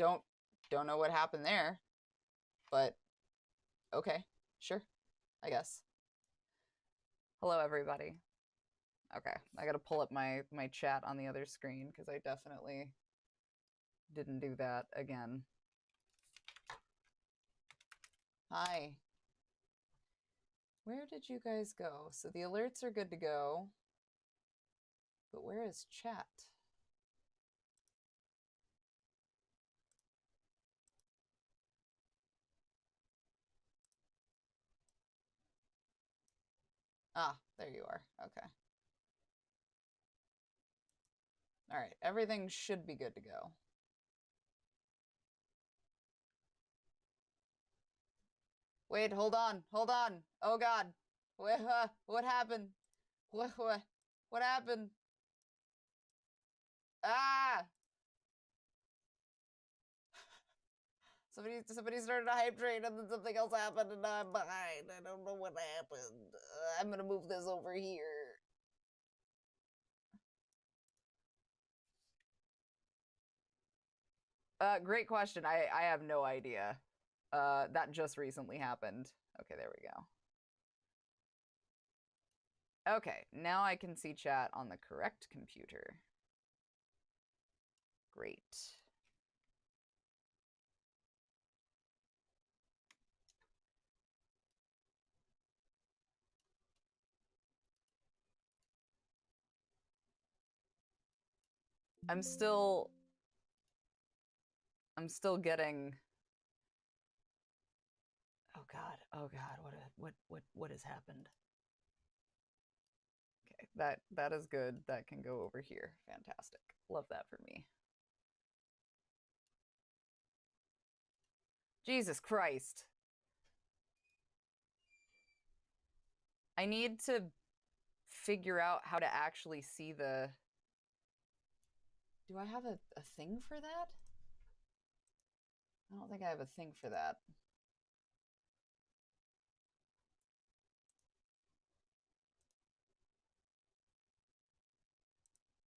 Don't know what happened there, but okay, sure, I guess. Hello, everybody. Okay, I gotta pull up my chat on the other screen because I definitely didn't do that again. Hi. Where did you guys go? So the alerts are good to go, but where is chat? Ah, there you are. Okay. All right, everything should be good to go. Wait, hold on, hold on. Oh God, what happened? What happened? Ah! Somebody started a hype train and then something else happened and now I'm behind. I don't know what happened. I'm gonna move this over here. Great question. I have no idea. That just recently happened. Okay, there we go. Okay, now I can see chat on the correct computer. Great. I'm still getting. Oh God. Oh God. What has happened? Okay, that is good. That can go over here. Fantastic. Love that for me. Jesus Christ. I need to figure out how to actually see the... Do I have a thing for that? I don't think I have a thing for that.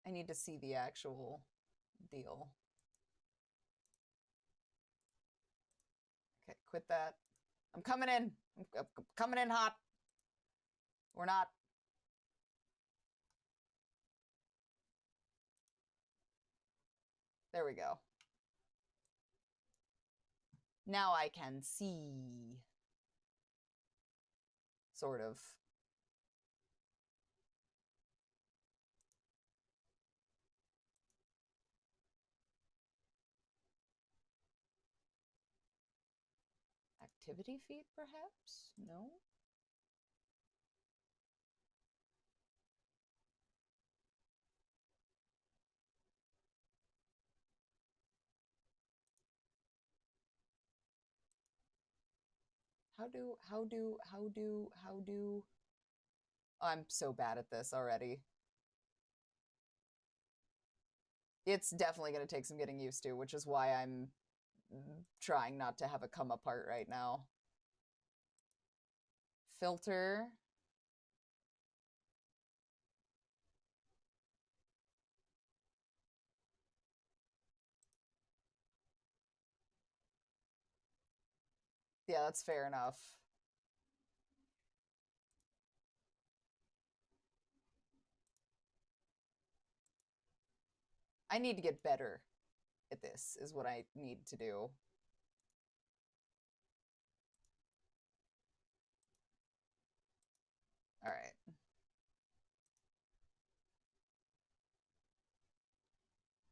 I need to see the actual deal. Okay, quit that. I'm coming in. I'm coming in hot. Or not. There we go. Now I can see. Sort of. Activity feed, perhaps? No? How do... Oh, I'm so bad at this already. It's definitely going to take some getting used to, which is why I'm trying not to have a come apart right now. Filter. Yeah, that's fair enough. I need to get better at this, is what I need to do. All right.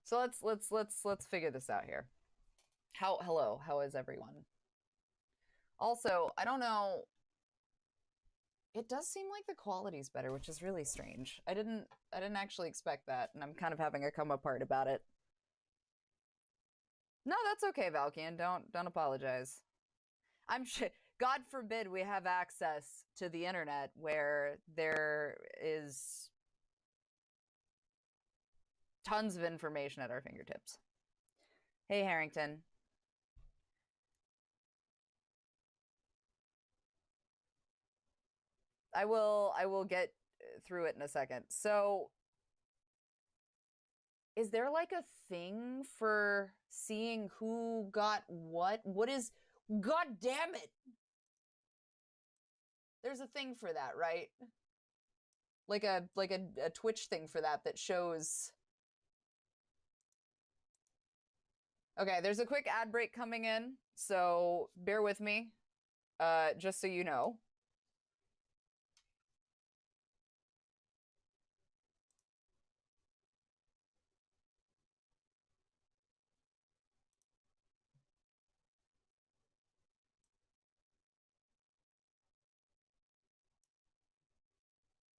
So let's figure this out here. Hello, how is everyone? Also, I don't know. It does seem like the quality's better, which is really strange. I didn't actually expect that, and I'm kind of having a come apart about it. No, that's okay, Valkian. Don't apologize. I'm sure, God forbid we have access to the internet where there is tons of information at our fingertips. Hey, Harrington. I will get through it in a second. So, is there like a thing for seeing who got what. What is, god damn it. There's a thing for that, right? Like a Twitch thing for that shows. Okay, there's a quick ad break coming in, so bear with me, just so you know.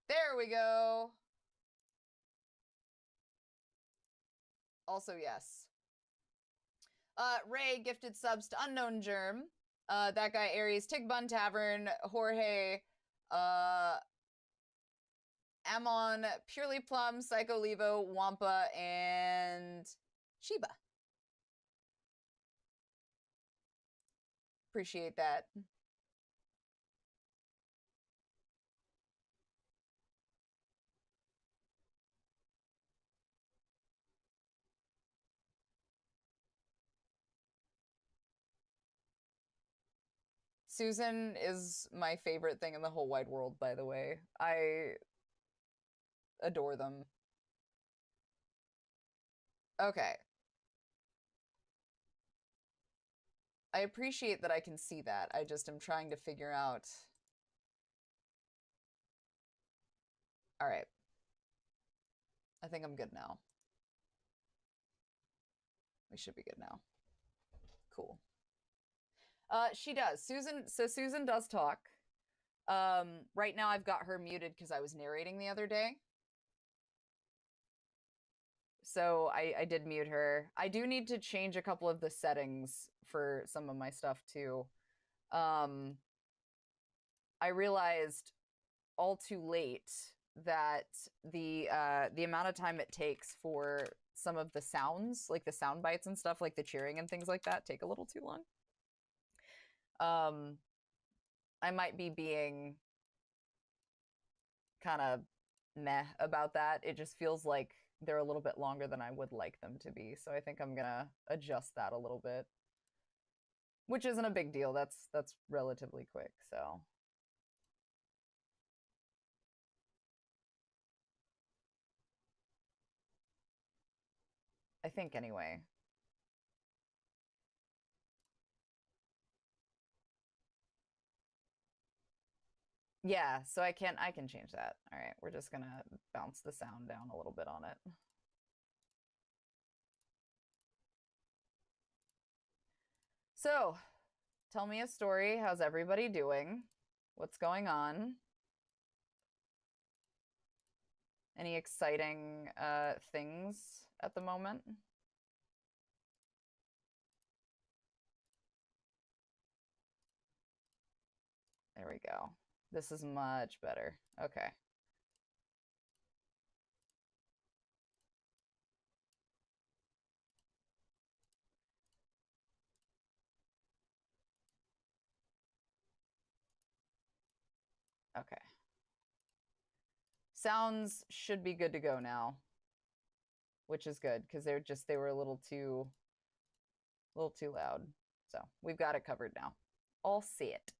There we go. Also, yes. Ray gifted subs to Unknown Germ. That guy Aries, Tigbun Tavern, Jorge, Amon, Purely Plum, Psycho Levo, Wampa, and Sheba. Appreciate that. Susan is my favorite thing in the whole wide world, by the way. I adore them. Okay. I appreciate that I can see that. I just am trying to figure out. All right. I think I'm good now. We should be good now. Cool. She does. Susan does talk. Right now I've got her muted because I was narrating the other day. So I did mute her. I do need to change a couple of the settings for some of my stuff too. I realized all too late that the amount of time it takes for some of the sounds, like the sound bites and stuff, like the cheering and things like that, take a little too long. I might be being kind of meh about that. It just feels like they're a little bit longer than I would like them to be. So I think I'm gonna adjust that a little bit, which isn't a big deal. That's relatively quick. So I think anyway. Yeah, so I can change that. All right, we're just gonna bounce the sound down a little bit on it. So, tell me a story. How's everybody doing? What's going on? Any exciting things at the moment? There we go. This is much better. Okay. Okay. Sounds should be good to go now, which is good because they were a little too loud. So we've got it covered now. All set.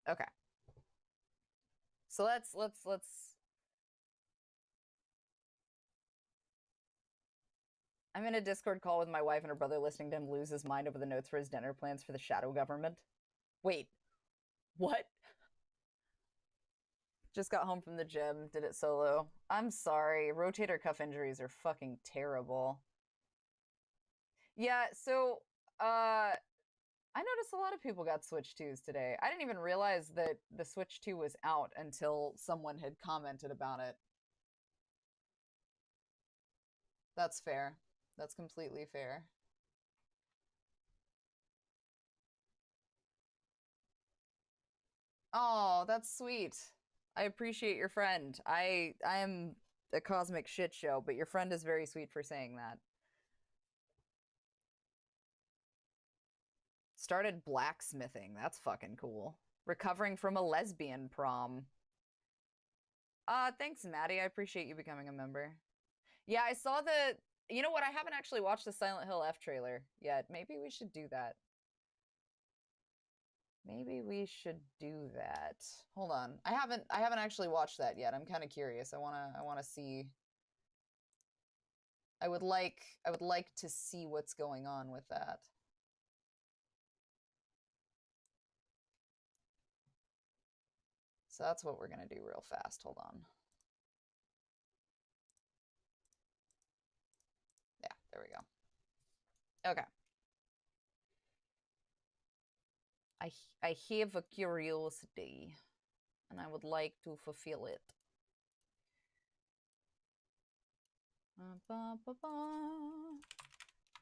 Okay. So let's I'm in a Discord call with my wife and her brother listening to him lose his mind over the notes for his dinner plans for the shadow government. Wait, what? Just got home from the gym, did it solo. I'm sorry. Rotator cuff injuries are fucking terrible. Yeah, so I noticed a lot of people got Switch 2s today. I didn't even realize that the Switch 2 was out until someone had commented about it. That's fair. That's completely fair. Oh, that's sweet. I appreciate your friend. I am a cosmic shit show, but your friend is very sweet for saying that. started blacksmithing. That's fucking cool. Recovering from a lesbian prom. Thanks, Maddie. I appreciate you becoming a member. Yeah, I saw the... You know what? I haven't actually watched the Silent Hill F trailer yet. Maybe we should do that. Maybe we should do that. Hold on. I haven't actually watched that yet. I'm kind of curious. I wanna see. I would like to see what's going on with that. So that's what we're gonna do real fast. Hold on. Yeah, there we go. Okay. I have a curiosity, and I would like to fulfill it.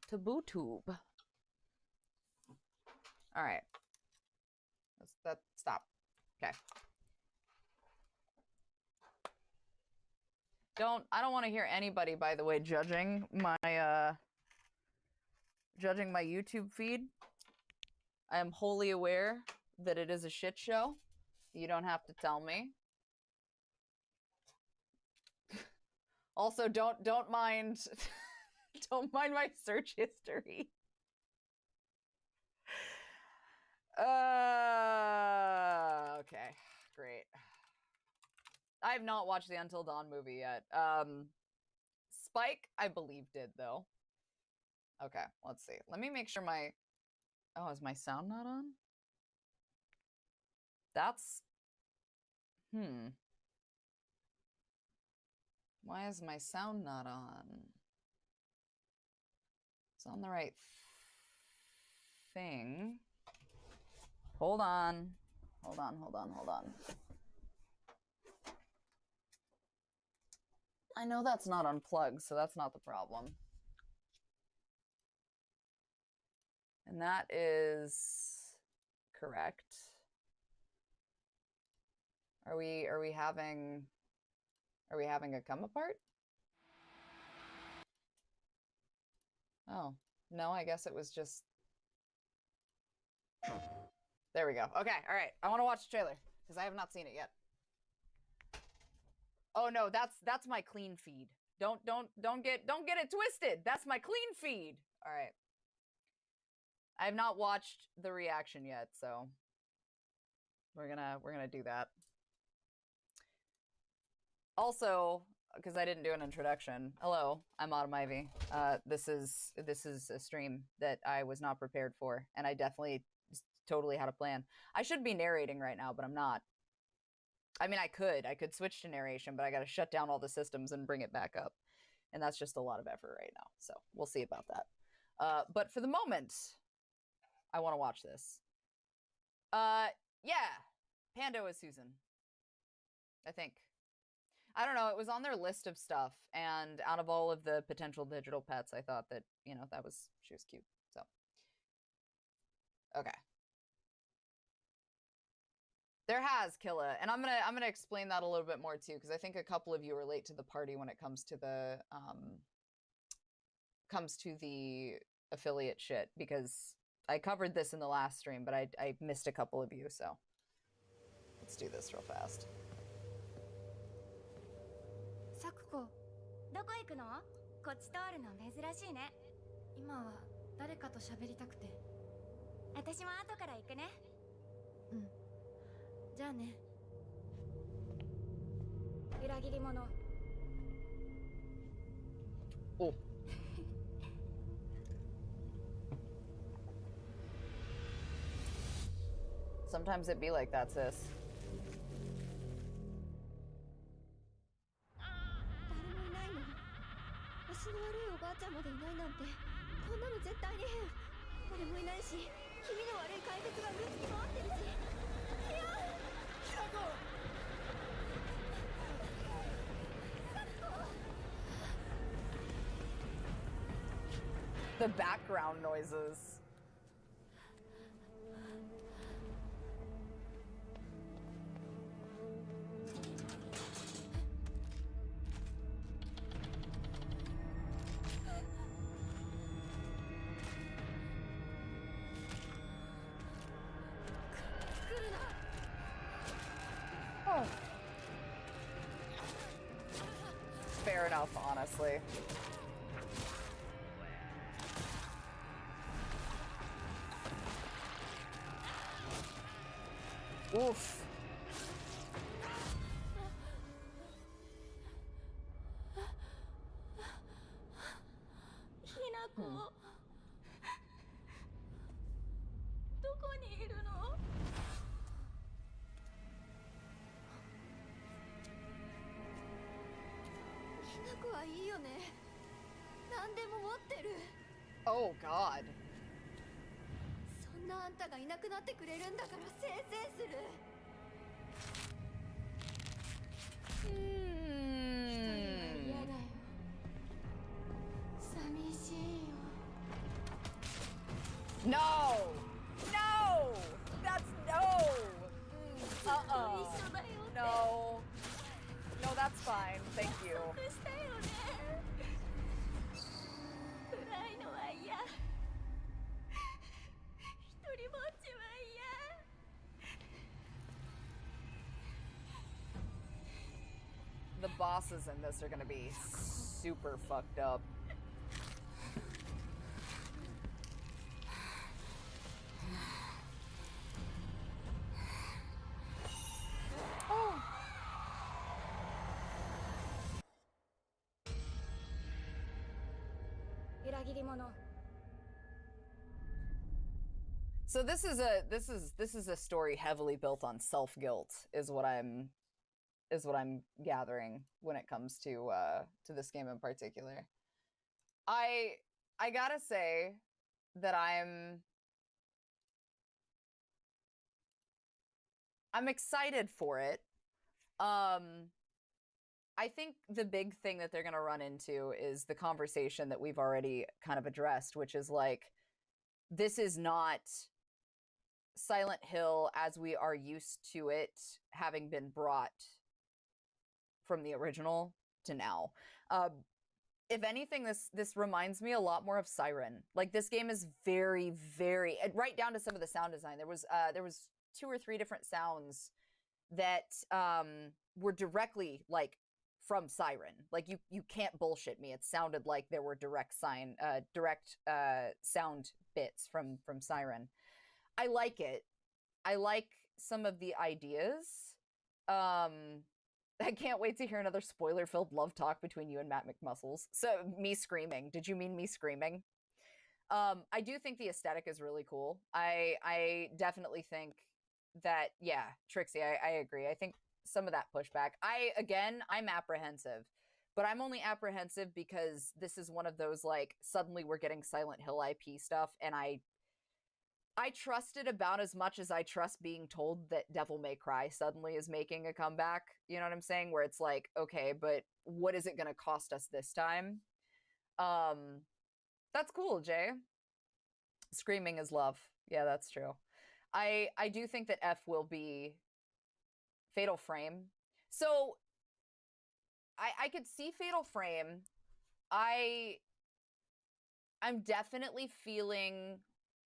Taboo tube. All right. Stop. Okay. I don't want to hear anybody, by the way, judging my YouTube feed. I am wholly aware that it is a shit show. You don't have to tell me. Also, don't mind don't mind my search history. Okay, great. I have not watched the Until Dawn movie yet. Spike, I believe, did though. Okay, let's see. Let me make sure my... Oh, is my sound not on? That's... Why is my sound not on? It's on the right thing. Hold on. Hold on. I know that's not unplugged, so that's not the problem. And that is correct. Are we having a come apart? Oh, no, I guess it was just... There we go. Okay, all right. I want to watch the trailer because I have not seen it yet. Oh no, that's my clean feed. Don't get it twisted. That's my clean feed. All right. I have not watched the reaction yet, so we're gonna do that. Also, because I didn't do an introduction. Hello, I'm Autumn Ivy. This is a stream that I was not prepared for, and I definitely totally had a plan. I should be narrating right now, but I'm not. I mean, I could switch to narration, but I got to shut down all the systems and bring it back up, and that's just a lot of effort right now. So we'll see about that. But for the moment, I want to watch this. Yeah, Pando is Susan. I think. I don't know, it was on their list of stuff, and out of all of the potential digital pets, I thought that, you know, she was cute, so. Okay. There has, Killa, and I'm gonna explain that a little bit more too, because I think a couple of you are late to the party when it comes to the affiliate shit, because I covered this in the last stream, but I missed a couple of you, so. Let's do this real fast. サクコ、どこ行くの？こっち通るの珍しいね。今は誰かと喋りたくて。私も後から行くね。うん。じゃあね。裏切り者。お。Sometimes it be like that, sis. 足の悪いおばあちゃんまでいないなんて、こんなの絶対に変。誰もいないし、気味の悪い怪物がうろつき回ってるし。いや、キラコ。The background noises. honestly. Oof. ひなこ、どこにいるの？ひなこはいいよね。何でも持ってる。 Oh God. そんなあんたがいなくなってくれるんだからせいせいする。一人は嫌だよ。寂しいよ。 No! No! That's no! ずっと一緒だよって。 No. No, that's fine. Thank you. 約束したよね。暗いのは嫌。一人ぼっちは嫌。 The bosses in this are gonna be super fucked up. Oh. So this is a story heavily built on self-guilt, is what I'm gathering when it comes to this game in particular. I gotta say that I'm excited for it. I think the big thing that they're gonna run into is the conversation that we've already kind of addressed, which is like, this is not Silent Hill as we are used to it having been brought from the original to now. If anything, this reminds me a lot more of Siren. Like, this game is very, very, right down to some of the sound design. There was 2 or 3 different sounds that were directly like from Siren. Like, you can't bullshit me. It sounded like there were direct sound bits from Siren. I like it. I like some of the ideas. I can't wait to hear another spoiler-filled love talk between you and Matt McMuscles. So, me screaming. Did you mean me screaming? I do think the aesthetic is really cool. I definitely think that, yeah, Trixie, I agree. I think some of that pushback. I'm apprehensive. But I'm only apprehensive because this is one of those, like, suddenly we're getting Silent Hill IP stuff, and I trust it about as much as I trust being told that Devil May Cry suddenly is making a comeback. You know what I'm saying? Where it's like, okay, but what is it going to cost us this time? That's cool, Jay. Screaming is love. Yeah, that's true. I do think that F will be Fatal Frame. So I could see Fatal Frame. I'm definitely feeling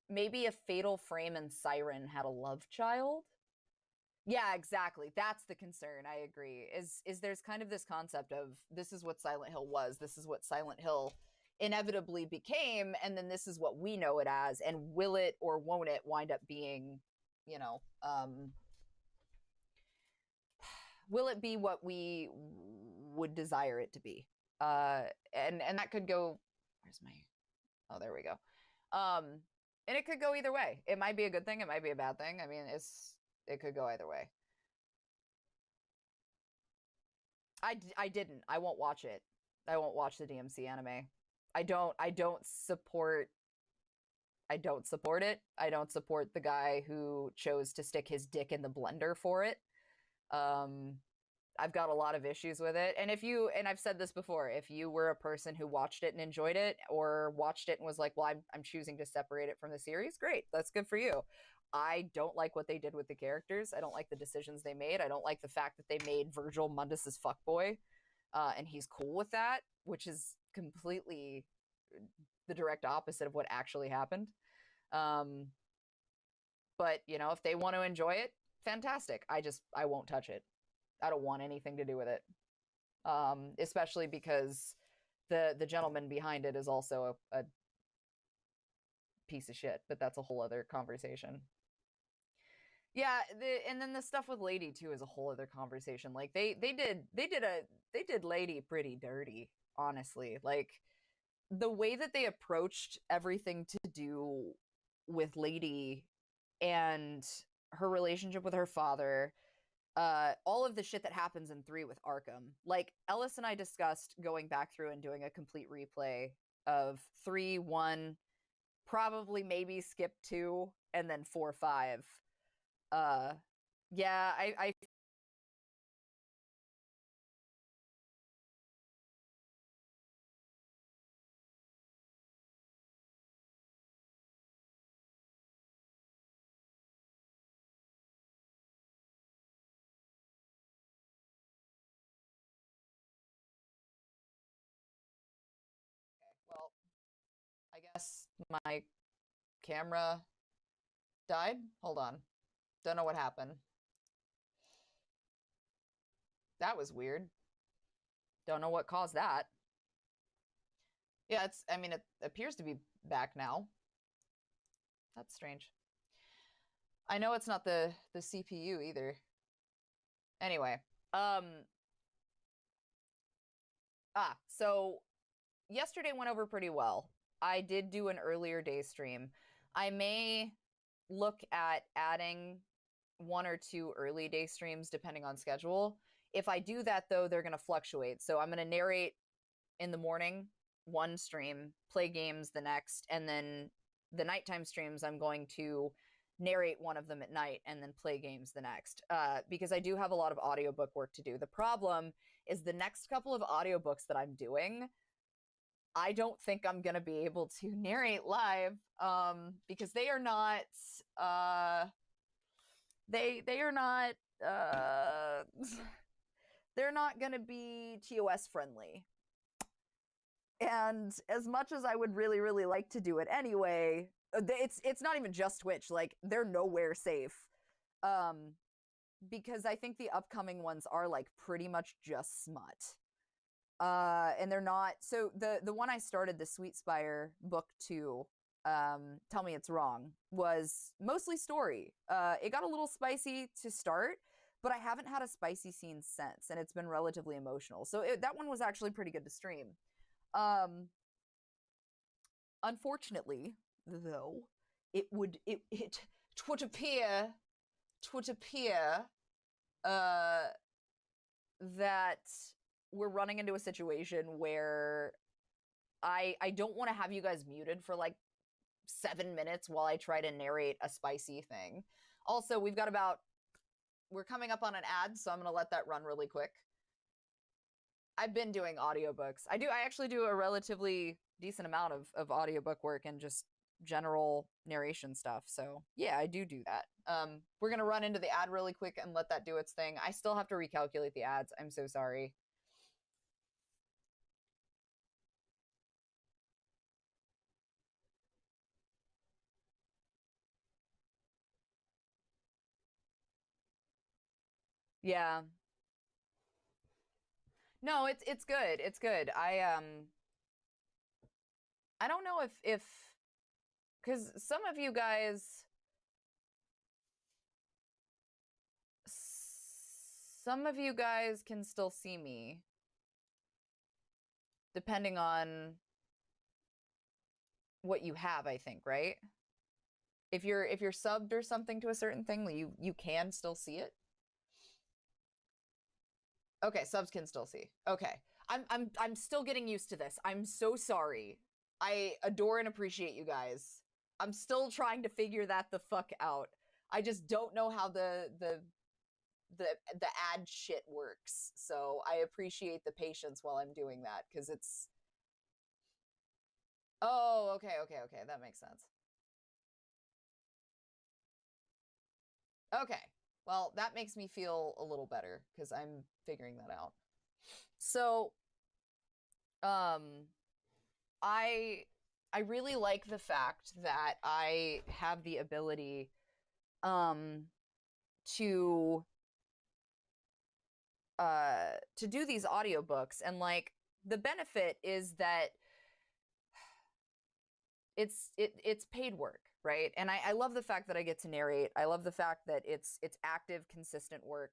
maybe if Fatal Frame and Siren had a love child. Yeah, exactly. That's the concern. I agree. Is there's kind of this concept of, this is what Silent Hill was, this is what Silent Hill inevitably became, and then this is what we know it as, and will it or won't it wind up being, you know, will it be what we would desire it to be? And that could go, where's my, oh, there we go. And it could go either way. It might be a good thing, it might be a bad thing. I mean, it could go either way. I didn't. I won't watch it. I won't watch the DMC anime. I don't support it. I don't support the guy who chose to stick his dick in the blender for it. I've got a lot of issues with it. And and I've said this before, if you were a person who watched it and enjoyed it, or watched it and was like, well, I'm choosing to separate it from the series, great, that's good for you. I don't like what they did with the characters. I don't like the decisions they made. I don't like the fact that they made Virgil Mundus's fuckboy, and he's cool with that, which is completely the direct opposite of what actually happened. But, you know, if they want to enjoy it, fantastic. I won't touch it. I don't want anything to do with it. Especially because the gentleman behind it is also a piece of shit, but that's a whole other conversation. Yeah, and then the stuff with Lady too is a whole other conversation. Like they did Lady pretty dirty, honestly. Like the way that they approached everything to do with Lady and her relationship with her father, all of the shit that happens in 3 with Arkham. Like Ellis and I discussed going back through and doing a complete replay of 3, 1, probably maybe skip 2, and then 4, 5. Yeah, I well, I guess my camera died. Hold on. Don't know what happened. That was weird. Don't know what caused that. Yeah, I mean, it appears to be back now. That's strange. I know it's not the CPU either. Anyway, so yesterday went over pretty well. I did do an earlier day stream. I may look at adding 1 or 2 early day streams depending on schedule. If I do that though, they're going to fluctuate. So I'm going to narrate in the morning, 1 stream, play games the next, and then the nighttime streams I'm going to narrate one of them at night and then play games the next, because I do have a lot of audiobook work to do. The problem is the next couple of audiobooks that I'm doing, I don't think I'm going to be able to narrate live, because they are not they are not they're not going to be TOS friendly. And as much as I would really, really like to do it anyway, it's not even just Twitch. Like, they're nowhere safe. Because I think the upcoming ones are, like, pretty much just smut. And they're not... So, the one I started, the Sweet Spire Book 2, Tell Me It's Wrong, was mostly story. It got a little spicy to start, but I haven't had a spicy scene since, and it's been relatively emotional. So, that one was actually pretty good to stream. Unfortunately, though, it would appear that we're running into a situation where I don't want to have you guys muted for like 7 minutes while I try to narrate a spicy thing. Also, we're coming up on an ad, so I'm going to let that run really quick. I've been doing audiobooks. I actually do a relatively decent amount of audiobook work and just general narration stuff. So yeah, I do that. We're going to run into the ad really quick and let that do its thing. I still have to recalculate the ads. I'm so sorry. Yeah. No, it's good. It's good. I don't know if cuz some of you guys can still see me depending on what you have, I think, right? If you're subbed or something to a certain thing, you can still see it. Okay, subs can still see. Okay. I'm still getting used to this. I'm so sorry. I adore and appreciate you guys. I'm still trying to figure that the fuck out. I just don't know how the ad shit works. So I appreciate the patience while I'm doing that, because it's... Oh, okay. That makes sense. Okay. Well, that makes me feel a little better, because I'm figuring that out. So, I really like the fact that I have the ability to do these audiobooks, and like the benefit is that it's paid work, right? And I love the fact that I get to narrate. I love the fact that it's active, consistent work.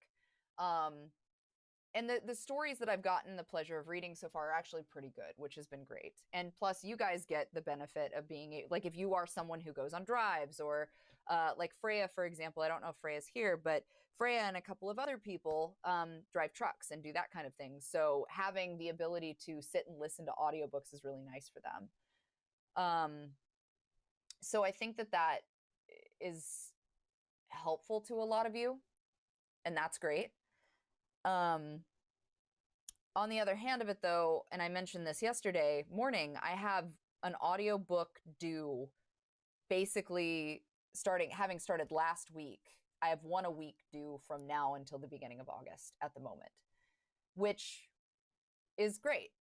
And the stories that I've gotten the pleasure of reading so far are actually pretty good, which has been great. And plus, you guys get the benefit of being like, if you are someone who goes on drives, or like Freya, for example. I don't know if Freya's here, but Freya and a couple of other people drive trucks and do that kind of thing. So having the ability to sit and listen to audiobooks is really nice for them. So I think that that is helpful to a lot of you, and that's great. On the other hand of it, though, and I mentioned this yesterday morning, I have an audiobook due basically having started last week. I have one a week due from now until the beginning of August at the moment, which is great,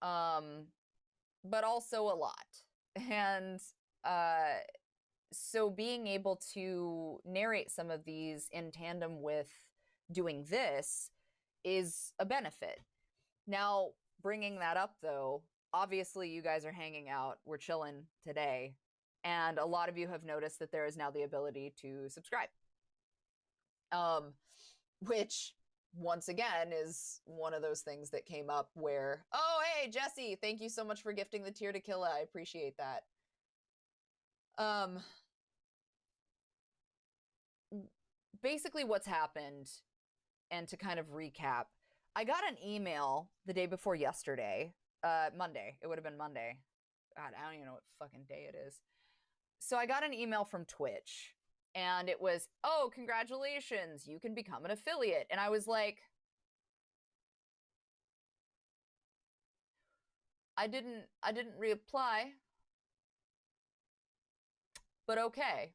but also a lot. And so being able to narrate some of these in tandem with doing this is a benefit. Now, bringing that up, though, obviously you guys are hanging out. We're chilling today. And a lot of you have noticed that there is now the ability to subscribe. Which, once again, is one of those things that came up where, oh, hey, Jesse, thank you so much for gifting the tier to Killa. I appreciate that. Basically what's happened, and to kind of recap, I got an email the day before yesterday, Monday. It would have been Monday. God, I don't even know what fucking day it is. So I got an email from Twitch, and it was, oh, congratulations, you can become an affiliate. And I was like, I didn't reapply, but okay.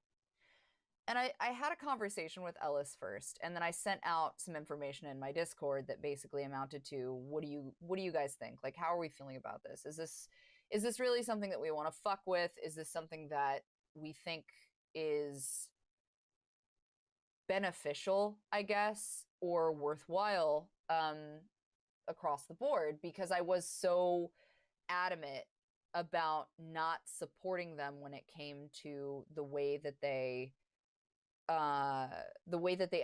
And I had a conversation with Ellis first, and then I sent out some information in my Discord that basically amounted to, what do you guys think? Like, how are we feeling about this? Is this really something that we want to fuck with? Is this something that we think is beneficial, I guess, or worthwhile across the board? Because I was so adamant about not supporting them when it came to the way that they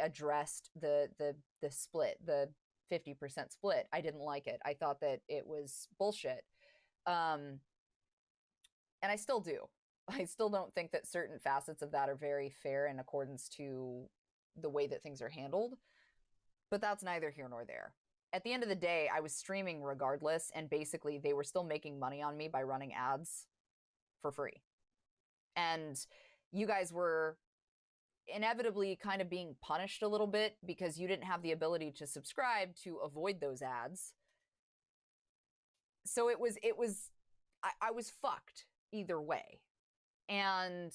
addressed the split, the 50% split. I didn't like it. I thought that it was bullshit. And I still do. I still don't think that certain facets of that are very fair in accordance to the way that things are handled. But that's neither here nor there. At the end of the day, I was streaming regardless, and basically they were still making money on me by running ads for free. And you guys were inevitably kind of being punished a little bit because you didn't have the ability to subscribe to avoid those ads. So I was fucked either way. And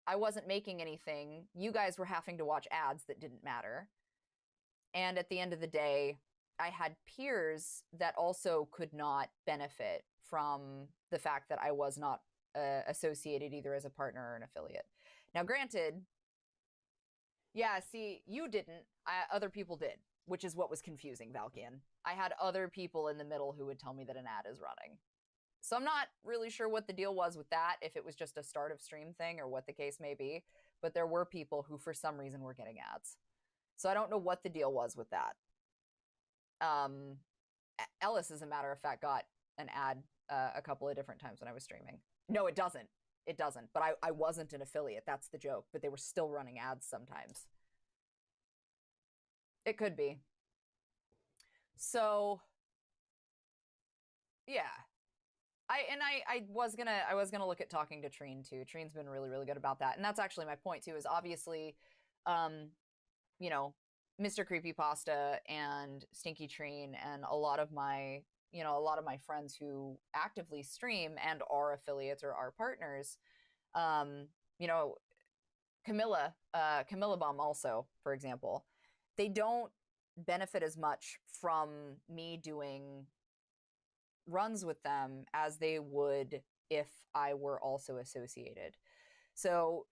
I wasn't making anything. You guys were having to watch ads that didn't matter. And at the end of the day, I had peers that also could not benefit from the fact that I was not associated either as a partner or an affiliate. Now, granted, yeah, see, you didn't. Other people did, which is what was confusing, Valkian. I had other people in the middle who would tell me that an ad is running. So I'm not really sure what the deal was with that, if it was just a start of stream thing or what the case may be. But there were people who, for some reason, were getting ads. So I don't know what the deal was with that. Ellis, as a matter of fact, got an ad a couple of different times when I was streaming. No, it doesn't. It doesn't. But I wasn't an affiliate. That's the joke. But they were still running ads sometimes. It could be. So, yeah. I was gonna look at talking to Treen too. Treen's been really, really good about that. And that's actually my point too, is obviously, you know, Mr. Creepypasta and Stinky Treen and a lot of my friends who actively stream and are affiliates or are partners, you know, Camilla Bomb also, for example, they don't benefit as much from me doing runs with them as they would if I were also associated. So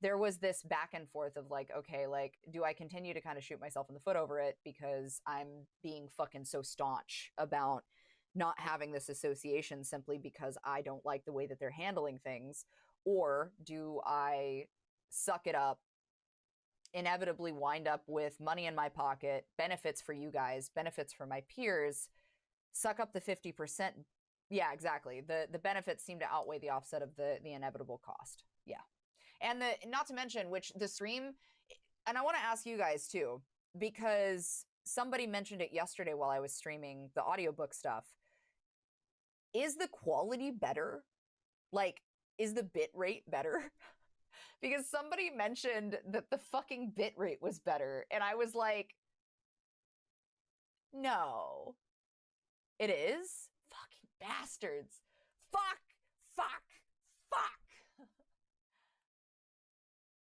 there was this back and forth of like, okay, like, do I continue to kind of shoot myself in the foot over it because I'm being fucking so staunch about not having this association simply because I don't like the way that they're handling things? Or do I suck it up, inevitably wind up with money in my pocket, benefits for you guys, benefits for my peers, suck up the 50%? Yeah, exactly. The benefits seem to outweigh the offset of the inevitable cost. Yeah. And not to mention, which the stream, and I want to ask you guys too, because somebody mentioned it yesterday while I was streaming the audiobook stuff. Is the quality better? Like, is the bit rate better? Because somebody mentioned that the fucking bit rate was better, and I was like, no. It is? Fucking bastards. Fuck, fuck, fuck.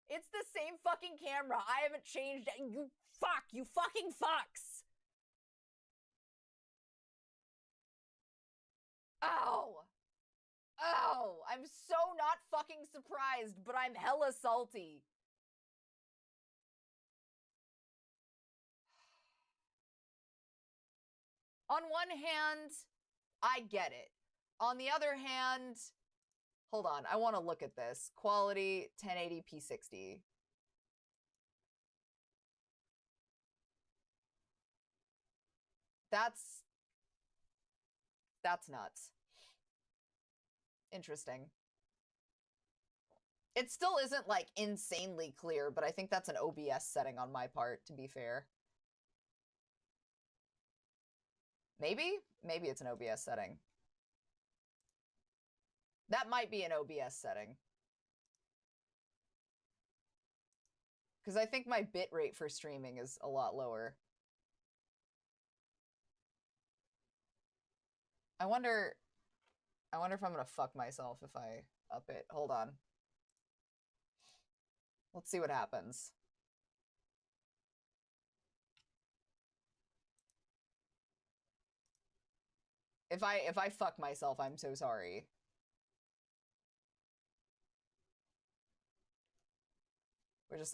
It's the same fucking camera. I haven't changed it. You fuck, you fucking fucks. Ow. Ow. I'm so not fucking surprised, but I'm hella salty. On one hand, I get it. On the other hand, hold on, I want to look at this. Quality 1080p 60. That's nuts. Interesting. It still isn't like insanely clear, but I think that's an OBS setting on my part, to be fair. Maybe it's an OBS setting. That might be an OBS setting. Because I think my bit rate for streaming is a lot lower. I wonder if I'm gonna fuck myself if I up it. Hold on. Let's see what happens. If I fuck myself, I'm so sorry.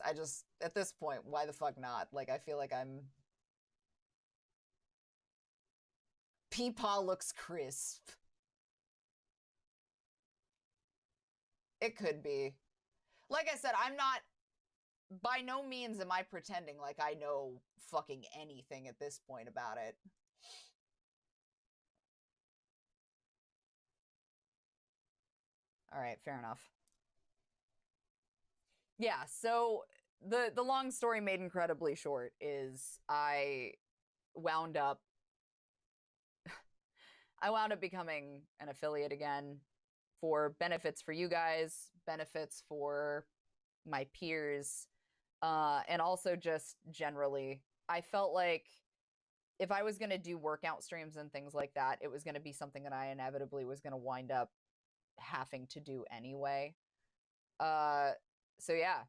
I just, at this point, why the fuck not? Like, I feel like I'm... Peepaw looks crisp. It could be. Like I said, I'm not... By no means am I pretending like I know fucking anything at this point about it. All right, fair enough. Yeah, so the long story made incredibly short is I wound up becoming an affiliate again for benefits for you guys, benefits for my peers, and also just generally. I felt like if I was going to do workout streams and things like that, it was going to be something that I inevitably was going to wind up having to do anyway. So yeah,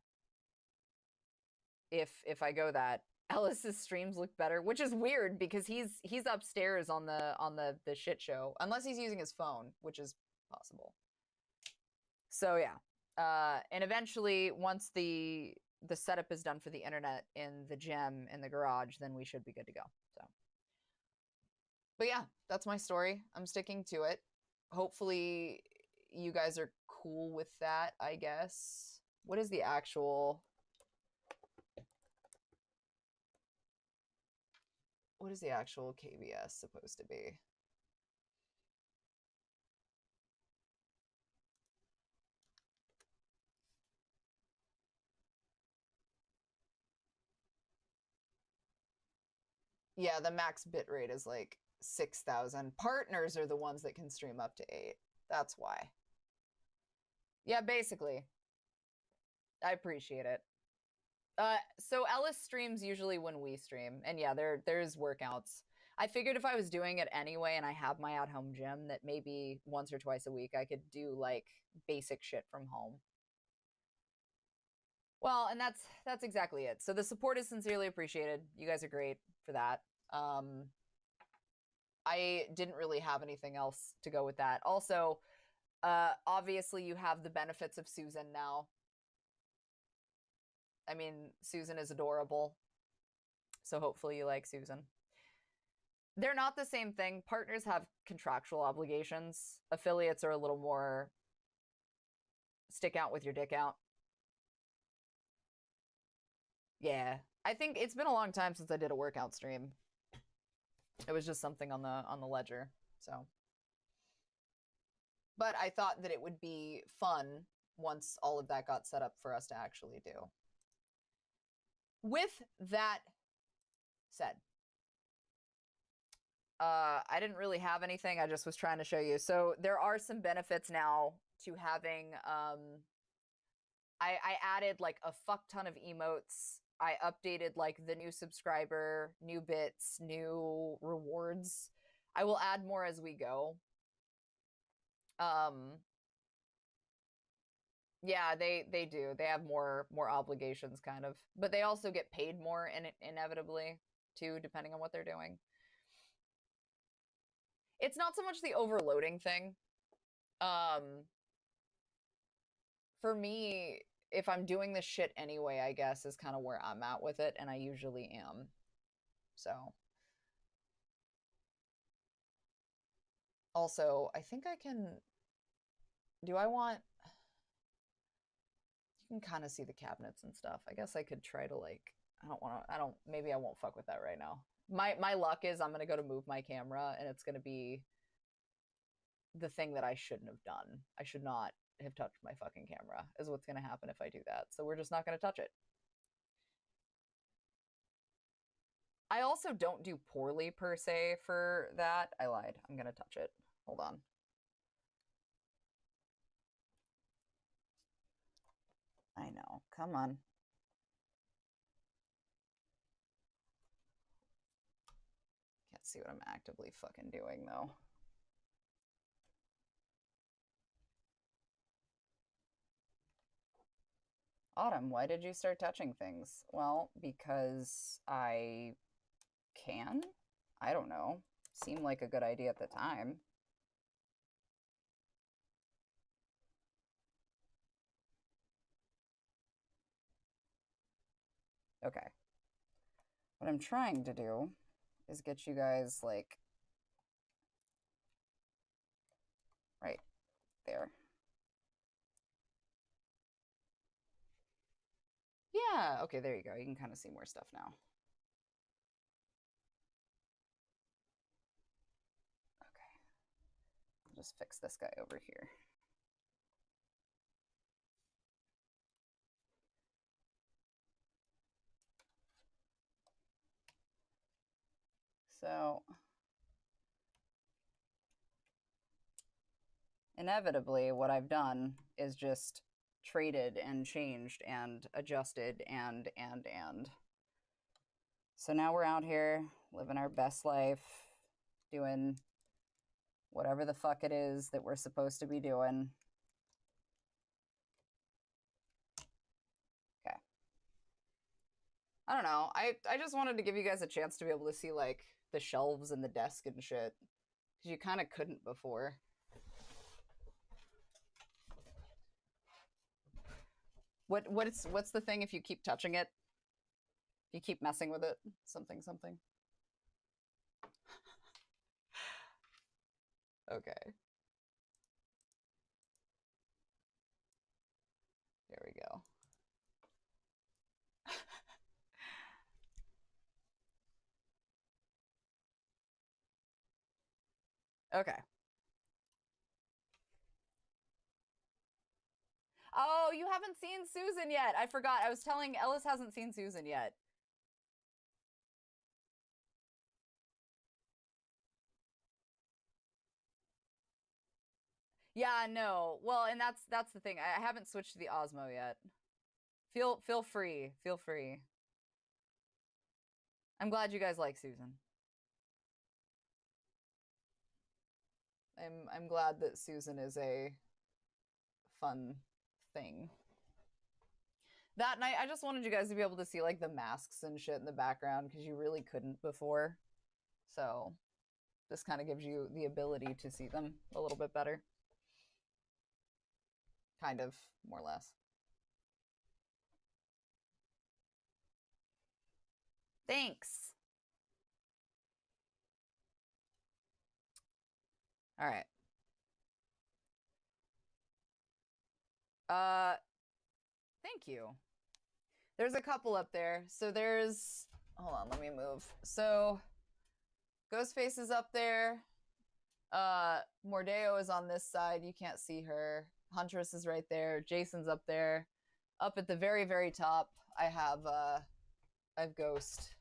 if I go that, Ellis's streams look better, which is weird because he's upstairs on the shit show, unless he's using his phone, which is possible. So yeah, and eventually once the setup is done for the internet in the gym in the garage, then we should be good to go. So, but yeah, that's my story. I'm sticking to it. Hopefully you guys are cool with that, I guess. What is the actual... What is the actual KBS supposed to be? Yeah, the max bitrate is like 6,000. Partners are the ones that can stream up to 8. That's why. Yeah, basically. I appreciate it. So Ellis streams usually when we stream, and yeah, there's workouts. I figured if I was doing it anyway and I have my at-home gym, that maybe once or twice a week I could do like basic shit from home. Well, and that's exactly it. So the support is sincerely appreciated. You guys are great for that. I didn't really have anything else to go with that. Also, obviously you have the benefits of Susan now. I mean, Susan is adorable. So hopefully you like Susan. They're not the same thing. Partners have contractual obligations. Affiliates are a little more stick out with your dick out. Yeah. I think it's been a long time since I did a workout stream. It was just something on the ledger. So, but I thought that it would be fun once all of that got set up for us to actually do. With that said, I didn't really have anything. I just was trying to show you. So there are some benefits now to having, I added like a fuck ton of emotes. I updated like the new subscriber, new bits, new rewards. I will add more as we go. Yeah, they do. They have more obligations kind of. But they also get paid more inevitably too, depending on what they're doing. It's not so much the overloading thing. For me, if I'm doing this shit anyway, I guess is kind of where I'm at with it, and I usually am. So. Also, I think I can. Do I want. You can kind of see the cabinets and stuff. I guess I could try to like. Maybe I won't fuck with that right now. My luck is I'm gonna go to move my camera and it's gonna be the thing that I shouldn't have done. I should not have touched my fucking camera, is what's gonna happen if I do that. So we're just not gonna touch it. I also don't do poorly per se for that. I lied. I'm gonna touch it. Hold on. I know. Come on. Can't see what I'm actively fucking doing though. Autumn, why did you start touching things? Well, because I can? I don't know. Seemed like a good idea at the time. Okay. What I'm trying to do is get you guys like right there. Yeah, okay, there you go. You can kind of see more stuff now. Okay. I'll just fix this guy over here. So inevitably what I've done is just traded and changed and adjusted and. So now we're out here living our best life, doing whatever the fuck it is that we're supposed to be doing. Okay. I don't know. I just wanted to give you guys a chance to be able to see like the shelves and the desk and shit. Because you kind of couldn't before. What's the thing if you keep touching it? If you keep messing with it? Something. Okay. There we go. Okay. Oh, you haven't seen Susan yet. I forgot. I was telling Ellis hasn't seen Susan yet. Yeah, no. Well, and that's the thing. I haven't switched to the Osmo yet. Feel free. Feel free. I'm glad you guys like Susan. I'm glad that Susan is a fun thing. That night, I just wanted you guys to be able to see like the masks and shit in the background because you really couldn't before. So this kind of gives you the ability to see them a little bit better. Kind of, more or less. Thanks. All right. Thank you. There's a couple up there. So there's, hold on, let me move. So Ghostface is up there. Mordeo is on this side. You can't see her. Huntress is right there. Jason's up there. Up at the very, very top, I have Ghost.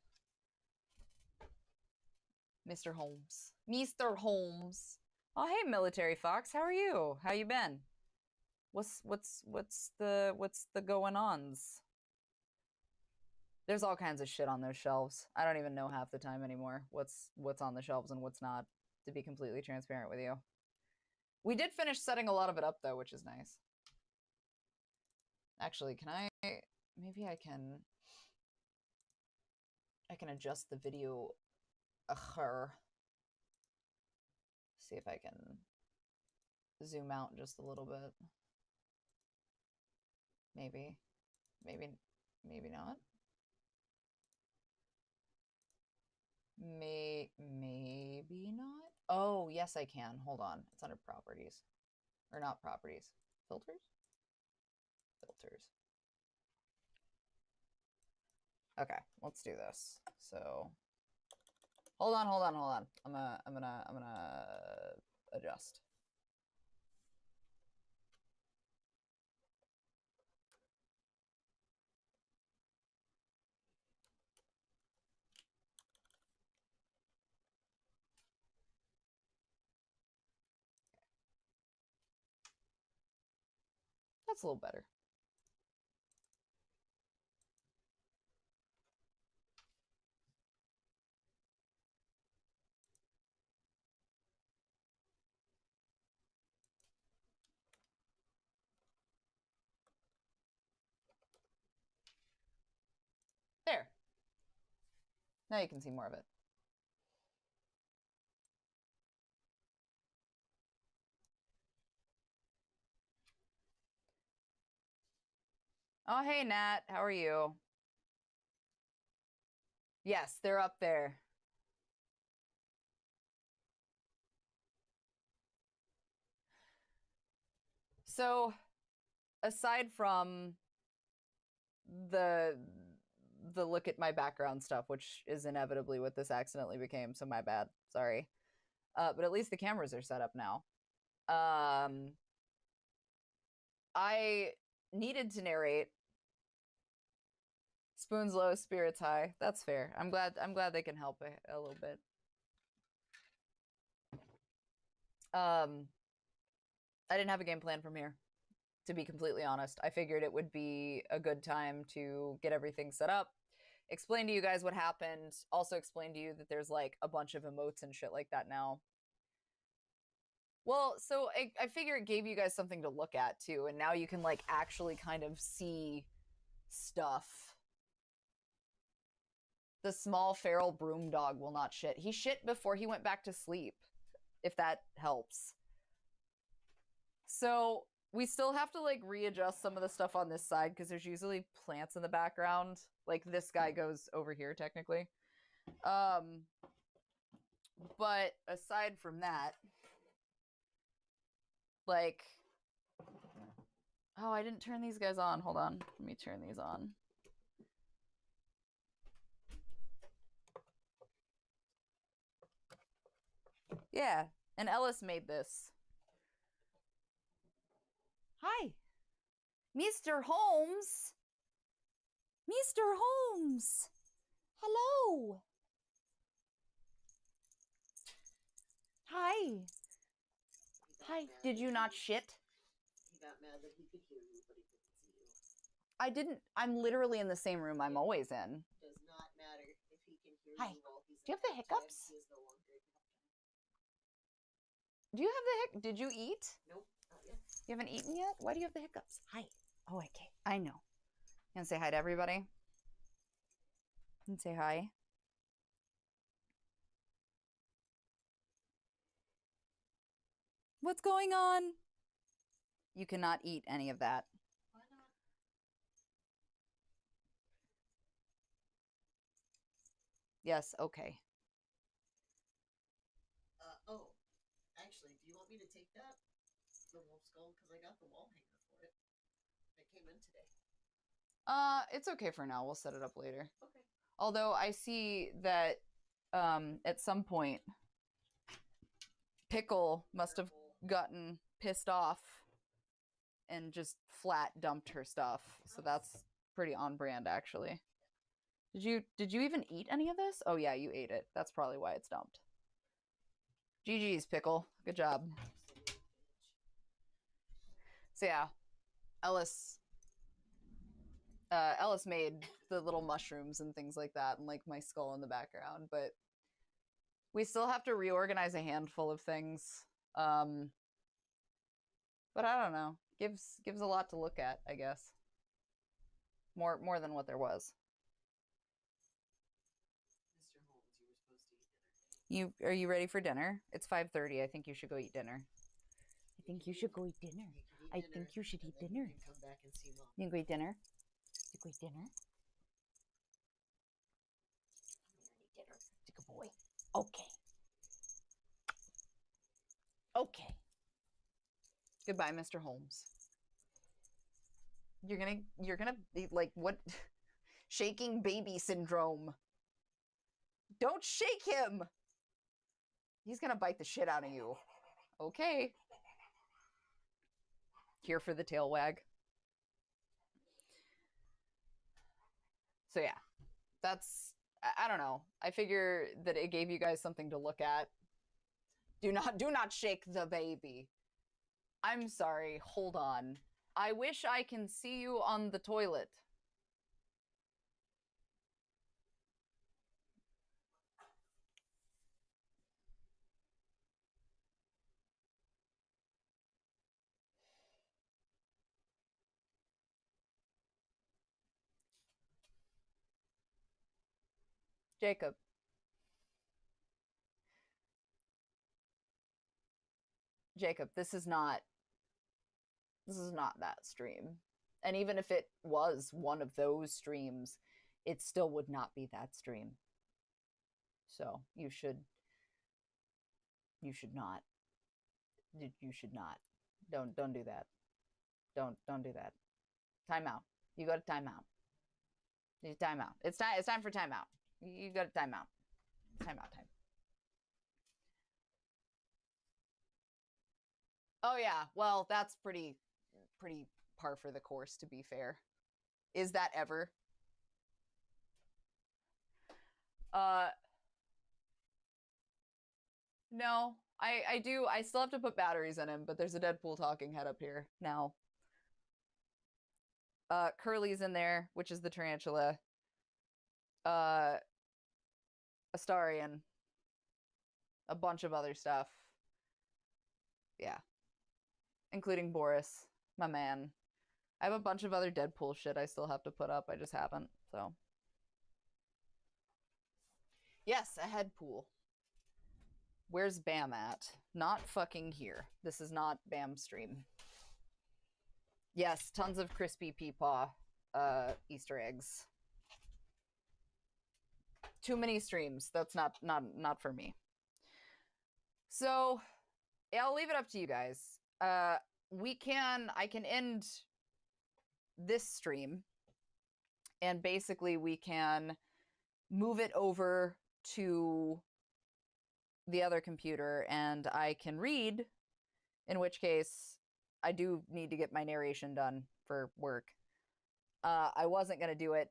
Mr. Holmes. Mr. Holmes. Oh, hey, Military Fox. How are you? How you been? What's the going ons? There's all kinds of shit on those shelves. I don't even know half the time anymore what's on the shelves and what's not, to be completely transparent with you. We did finish setting a lot of it up though, which is nice. Actually, can I, maybe I can adjust the video see if I can zoom out just a little bit. Maybe not. Maybe not. Oh, yes, I can. Hold on. It's under properties. Or not properties. Filters? Filters. Okay, let's do this. So hold on. I'm gonna adjust. That's a little better. There. Now you can see more of it. Oh, hey, Nat. How are you? Yes, they're up there. So, aside from the look at my background stuff, which is inevitably what this accidentally became, so my bad. Sorry. But at least the cameras are set up now. I needed to narrate. Spoons low, spirits high. That's fair. I'm glad they can help a little bit. I didn't have a game plan from here, to be completely honest. I figured it would be a good time to get everything set up, explain to you guys what happened, also explain to you that there's like a bunch of emotes and shit like that now. Well, so I figure it gave you guys something to look at too, and now you can like actually kind of see stuff. The small feral broom dog will not shit. He shit before he went back to sleep, if that helps. So we still have to like readjust some of the stuff on this side because there's usually plants in the background. Like this guy goes over here technically. But aside from that, like, oh, I didn't turn these guys on. Hold on. Let me turn these on. Yeah, and Ellis made this. Hi, Mr. Holmes. Mr. Holmes. Hello. Hi. Hi. Did you not shit? He got mad that he could hear you, but he couldn't see you. I didn't. I'm literally in the same room I'm always in. Does not matter if he can hear Hi. you while he's Do you have the hiccups? He is no longer in halftime. Do you have the hic? Did you eat? Nope, not yet. You haven't eaten yet? Why do you have the hiccups? Hi. Oh, okay. I know. You want to say hi to everybody? And say hi. What's going on? You cannot eat any of that. Why not? Yes, okay. Oh, actually, do you want me to take that? The wolf skull? Because I got the wall hanger for it. It came in today. It's okay for now. We'll set it up later. Okay. Although I see that at some point Pickle must have gotten pissed off and just flat dumped her stuff. So that's pretty on brand, actually. Did you even eat any of this? Oh yeah, you ate it. That's probably why it's dumped. GG's, Pickle. Good job. So yeah, Ellis made the little mushrooms and things like that, and like my skull in the background, but we still have to reorganize a handful of things. But I don't know. Gives a lot to look at, I guess. More than what there was. Mr. Holmes, you were supposed to eat dinner. Are you ready for dinner? It's 5:30. I think you should go eat dinner. I think you should go eat dinner. I think you should eat dinner. You can come back and see Mom. You can go eat dinner? You go eat dinner? Dinner. It's a good boy. Okay. Okay. Goodbye, Mr. Holmes. You're gonna be like, what? Shaking baby syndrome. Don't shake him! He's gonna bite the shit out of you. Okay. Here for the tail wag. So yeah, that's, I don't know. I figure that it gave you guys something to look at. Do not shake the baby. I'm sorry, hold on. I wish I can see you on the toilet. Jacob. Jacob, this is not that stream. And even if it was one of those streams, it still would not be that stream. So you should not. You should not. Don't do that. Don't do that. Time out. You got a timeout. You time out. It's time for timeout. You got a timeout. Timeout time. Oh yeah. Well, that's pretty par for the course, to be fair. Is that ever? No. I still have to put batteries in him, but there's a Deadpool talking head up here now. Curly's in there, which is the tarantula. Astarion. A bunch of other stuff. Yeah. Including Boris, my man. I have a bunch of other Deadpool shit I still have to put up. I just haven't, so. Yes, a head pool. Where's Bam at? Not fucking here. This is not Bam stream. Yes, tons of crispy peepaw Easter eggs. Too many streams. That's not for me. So, yeah, I'll leave it up to you guys. I can end this stream, and basically we can move it over to the other computer and I can read, in which case I do need to get my narration done for work. I wasn't going to do it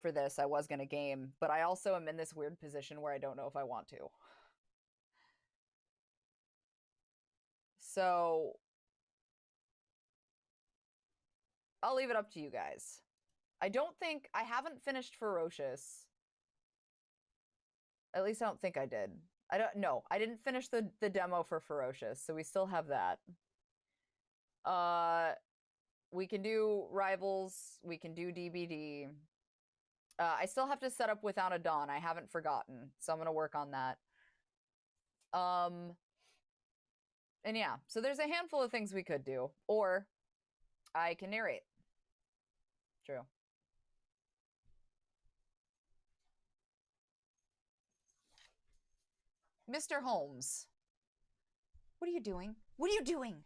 for this. I was going to game, but I also am in this weird position where I don't know if I want to. So I'll leave it up to you guys. I haven't finished Ferocious. At least I don't think I did. I didn't finish the demo for Ferocious, so we still have that. We can do Rivals, we can do DBD. I still have to set up Without a Dawn. I haven't forgotten, so I'm gonna work on that. And yeah, so there's a handful of things we could do, or I can narrate. True. Mr. Holmes. What are you doing? What are you doing?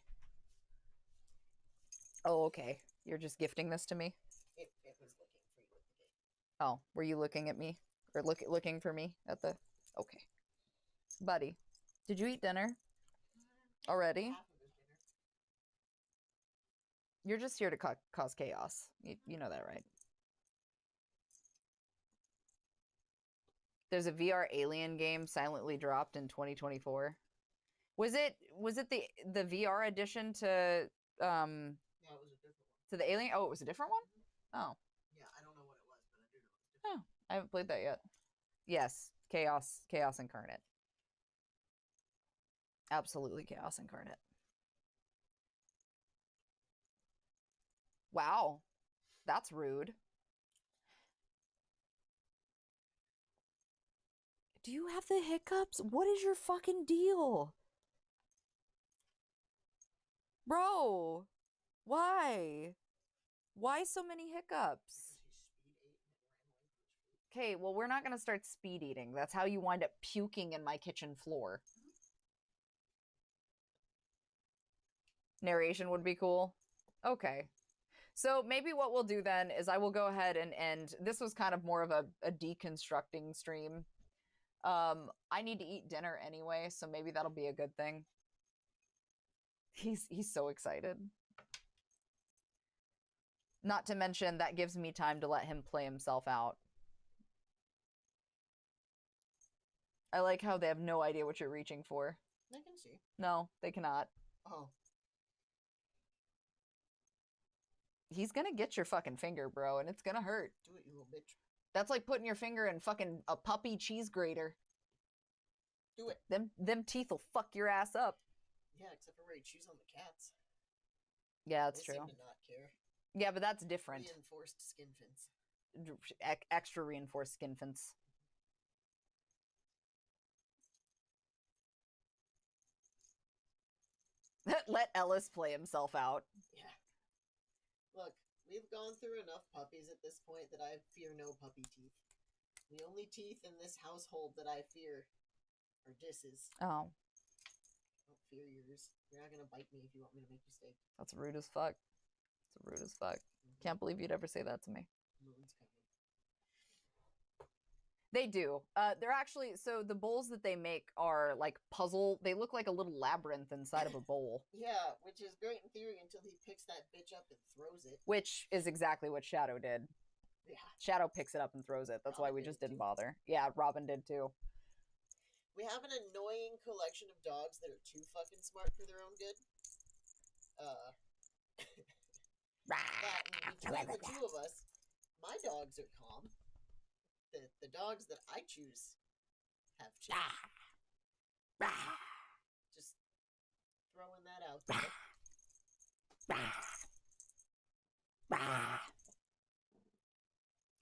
Oh, okay. You're just gifting this to me? It was looking for you at the gate. Oh, were you looking at me? Or looking for me at the... Okay. Buddy, did you eat dinner? Already? Half of his dinner. You're just here to cause chaos. You know that, right? There's a VR Alien game silently dropped in 2024. Was it the VR edition to Yeah, it was a different one. to the Alien? Oh, it was a different one? Oh. Yeah, I don't know what it was, but I do know it was different. Oh, I haven't played that yet. Yes, chaos incarnate. Absolutely chaos incarnate. Wow. That's rude. Do you have the hiccups? What is your fucking deal? Bro, why? Why so many hiccups? Because he speed ate and it ran away from his food. Okay, well, we're not going to start speed eating. That's how you wind up puking in my kitchen floor. Narration would be cool. Okay. So maybe what we'll do then is I will go ahead and this was kind of more of a deconstructing stream. I need to eat dinner anyway, so maybe that'll be a good thing. He's so excited. Not to mention that gives me time to let him play himself out. I like how they have no idea what you're reaching for. I can see. No, they cannot. Oh. He's gonna get your fucking finger, bro, and it's gonna hurt. Do it, you little bitch. That's like putting your finger in fucking a puppy cheese grater. Do it. Them teeth will fuck your ass up. Yeah, except for where he chews on the cats. Yeah, that's They true. seem to not care. Yeah, but that's different. Reinforced skin fins. Extra reinforced skin fins. Let Ellis play himself out. Yeah. Look, we've gone through enough puppies at this point that I fear no puppy teeth. The only teeth in this household that I fear are disses. Oh, I don't fear yours. You're not gonna bite me if you want me to make you steak. that's rude as fuck. It's rude as fuck. Can't believe you'd ever say that to me. Moon's coming. They do. They're actually, so the bowls that they make are like puzzle. They look like a little labyrinth inside of a bowl. Yeah, which is great in theory until he picks that bitch up and throws it. Which is exactly what Shadow did. Yeah. Shadow picks it up and throws it. That's why we Robin just did didn't too. bother. Yeah, Robin did too. We have an annoying collection of dogs that are too fucking smart for their own good. That, between the two of us, my dogs are calm. The dogs that I choose have changed. Just throwing that out there.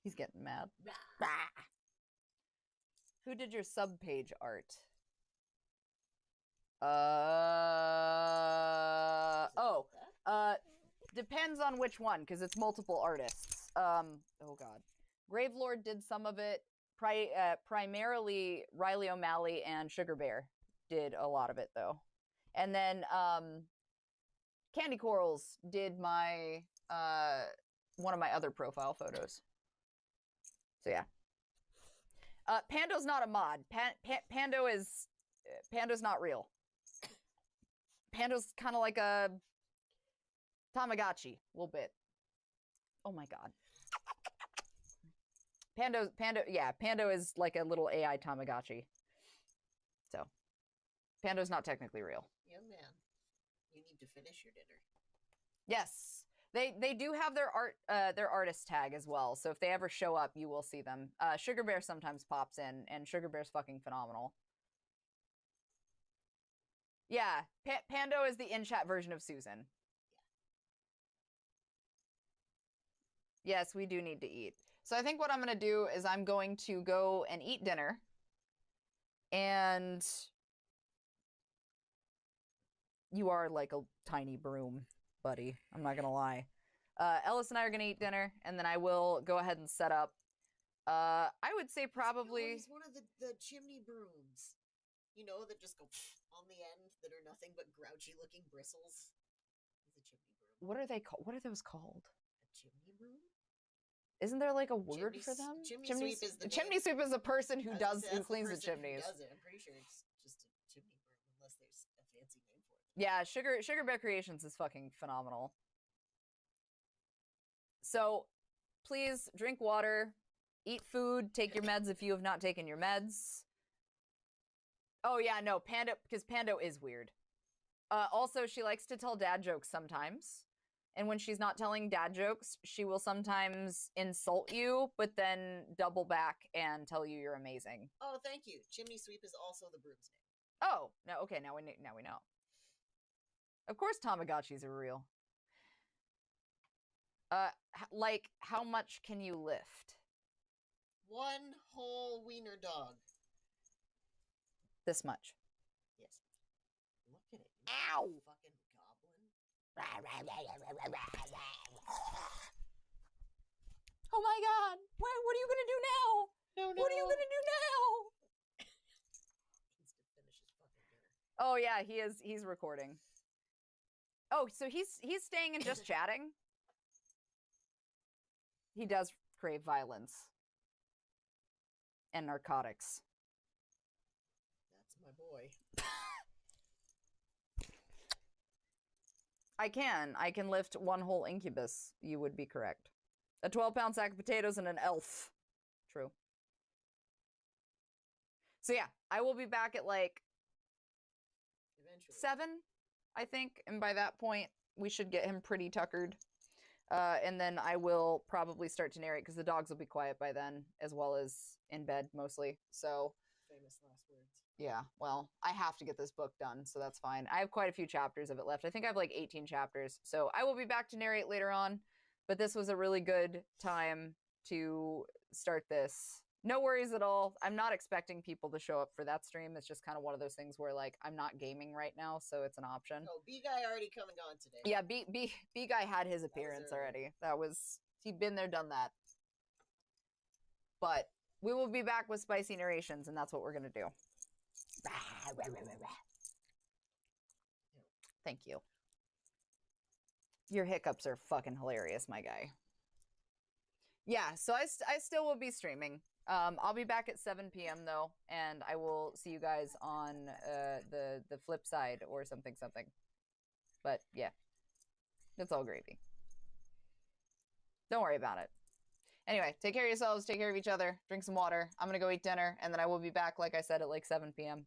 He's getting mad. Who did your sub page art? Depends on which one, because it's multiple artists. Oh god. Gravelord did some of it. Primarily Riley O'Malley and Sugar Bear did a lot of it though. And then Candy Corals did my one of my other profile photos. So yeah. Pando's not a mod. Pando's not real. Pando's kind of like a Tamagotchi, a little bit. Oh my god. Pando is like a little AI Tamagotchi. So, Pando's not technically real. Yeah, man. You need to finish your dinner. Yes. They do have their artist tag as well. So if they ever show up, you will see them. Sugar Bear sometimes pops in, and Sugar Bear's fucking phenomenal. Yeah, Pando is the in-chat version of Susan. Yeah. Yes, we do need to eat. So I think what I'm going to do is I'm going to go and eat dinner. And you are like a tiny broom, buddy. I'm not going to lie. Ellis and I are going to eat dinner, and then I will go ahead and set up. I would say probably... No, he's one of the chimney brooms. You know, that just go on the end that are nothing but grouchy-looking bristles is a chimney broom. What are they called? What are those called? A chimney broom? Isn't there like a word for them? Chimney sweep is the chimney sweep is a person who cleans the chimneys. Who does it. I'm pretty sure it's just a chimney broom, unless there's a fancy name for it. Yeah, Sugar Bear Creations is fucking phenomenal. So, please drink water, eat food, take your meds if you have not taken your meds. Oh yeah, no, because Pando is weird. Also, she likes to tell dad jokes sometimes. And when she's not telling dad jokes, she will sometimes insult you, but then double back and tell you you're amazing. Oh, thank you. Chimney sweep is also the broom's name. Oh, no, okay, now we know. Of course Tamagotchis are real. Like, how much can you lift? 1 whole wiener dog. This much. Yes. Look at it. Ow! Fucking goblin. Oh my god! What are you gonna do now? No. What are you gonna do now? Needs to finish his fucking dinner. Oh yeah, he's recording. Oh, so he's staying and just chatting? He does crave violence. And narcotics. That's my boy. I can lift 1 whole incubus. You would be correct. A 12-pound sack of potatoes and an elf. True. So yeah, I will be back at like Eventually. 7, I think. And by that point, we should get him pretty tuckered. And then I will probably start to narrate because the dogs will be quiet by then, as well as in bed mostly. So Famous last words. yeah, well, I have to get this book done, so that's fine. I have quite a few chapters of it left. I think I have like 18 chapters. So I will be back to narrate later on, but this was a really good time to start this. No worries at all. I'm not expecting people to show up for that stream. It's just kind of one of those things where like I'm not gaming right now, so it's an option. Oh, B-Guy already come and gone today. Yeah, B Guy had his appearance already. He'd been there, done that. But we will be back with spicy narrations, and that's what we're gonna do. Thank you. Your hiccups are fucking hilarious, my guy. Yeah, so I still will be streaming. I'll be back at 7 p.m. though, and I will see you guys on the flip side or something. But yeah, it's all gravy. Don't worry about it. Anyway, take care of yourselves, take care of each other, drink some water. I'm gonna go eat dinner, and then I will be back, like I said, at like 7 p.m.